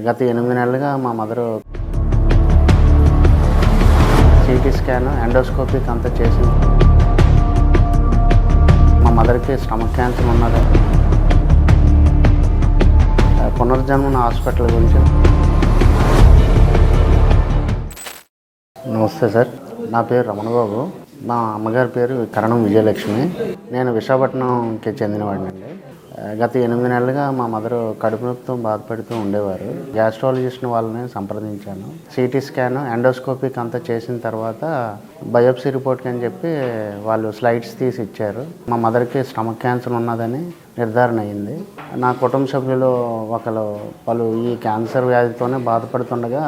గత 8 నెలలుగా మా మదరు సిటీ స్కాన్, ఎండోస్కోపిక్ అంతా చేసింది. మా మదర్కి స్టమక్ క్యాన్సర్ ఉన్నది. పునర్జన్మన హాస్పిటల్ గురించి. నమస్తే సార్, నా పేరు రమణబాబు. మా అమ్మగారి పేరు కరణం విజయలక్ష్మి. నేను విశాఖపట్నంకి చెందినవాడినండి. గత 8 నెలలుగా మా మదరు కడుపు నొప్పితో బాధపడుతూ ఉండేవారు. గ్యాస్ట్రాలజిస్ట్ వాళ్ళని సంప్రదించాను. సిటీ స్కాన్, ఎండోస్కోపిక్ అంతా చేసిన తర్వాత బయోప్సీ రిపోర్ట్కి అని చెప్పి వాళ్ళు స్లైడ్స్ తీసి ఇచ్చారు. మా మదర్కి స్టమక్ క్యాన్సర్ ఉన్నదని నిర్ధారణ అయింది. నా కుటుంబ సభ్యులు వాళ్ళు ఈ క్యాన్సర్ వ్యాధితోనే బాధపడుతుండగా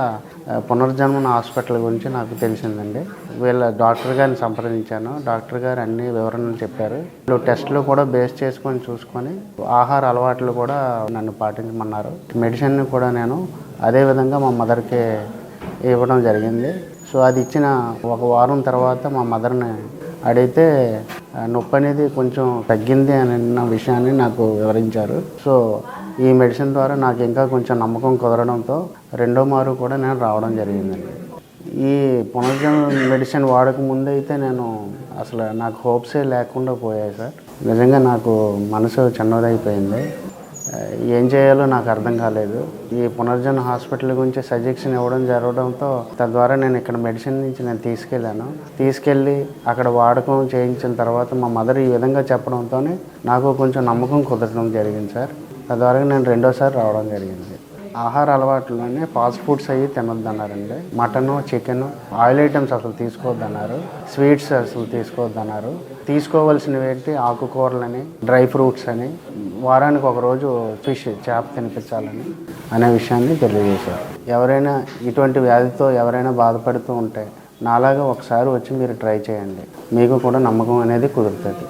పునర్జన్మన హాస్పిటల్ గురించి నాకు తెలిసిందండి. వీళ్ళ డాక్టర్ గారిని సంప్రదించాను. డాక్టర్ గారు అన్ని వివరణలు చెప్పారు. వీళ్ళు టెస్టులు కూడా బేస్ చేసుకొని చూసుకొని ఆహార అలవాట్లు కూడా నన్ను పాటించమన్నారు. మెడిసిన్ కూడా నేను అదేవిధంగా మా మదర్కి ఇవ్వడం జరిగింది. సో అది ఇచ్చిన 1 వారం తర్వాత మా మదర్ని అడిగితే నొప్పి అనేది కొంచెం తగ్గింది అన్న విషయాన్ని నాకు వివరించారు. సో ఈ మెడిసిన్ ద్వారా నాకు ఇంకా కొంచెం నమ్మకం కుదరడంతో 2వ మారు కూడా నేను రావడం జరిగిందండి. ఈ పునర్జన్మ మెడిసిన్ వాడక ముందు అయితే అసలు నాకు హోప్సే లేకుండా పోయాయి సార్. నిజంగా నాకు మనసు చిన్నదైపోయింది. ఏం చేయాలో నాకు అర్థం కాలేదు. ఈ పునర్జన్మ హాస్పిటల్ గురించి సజెషన్ ఇవ్వడం జరగడంతో తద్వారా నేను ఇక్కడ మెడిసిన్ నుంచి నేను తీసుకెళ్ళి అక్కడ వాడకం చేయించిన తర్వాత మా మదర్ ఈ విధంగా చెప్పడంతో నాకు కొంచెం నమ్మకం కుదరడం జరిగింది సార్. తద్వారా నేను 2వసారి రావడం జరిగింది. ఆహార అలవాట్లోనే ఫాస్ట్ ఫుడ్స్ అవి తినొద్దన్నారండి. మటను, చికెను, ఆయిల్ ఐటమ్స్ అసలు తీసుకోవద్దన్నారు. స్వీట్స్ అసలు తీసుకోవద్దన్నారు. తీసుకోవాల్సినవి ఏంటి, ఆకుకూరలని, డ్రై ఫ్రూట్స్ అని, వారానికి 1 రోజు ఫిష్, చేప తినిపించాలని అనే విషయాన్ని తెలియజేశారు. ఎవరైనా ఇటువంటి వ్యాధితో ఎవరైనా బాధపడుతూ ఉంటే నాలాగా ఒకసారి వచ్చి మీరు ట్రై చేయండి. మీకు కూడా నమ్మకం అనేది కుదురుతుంది.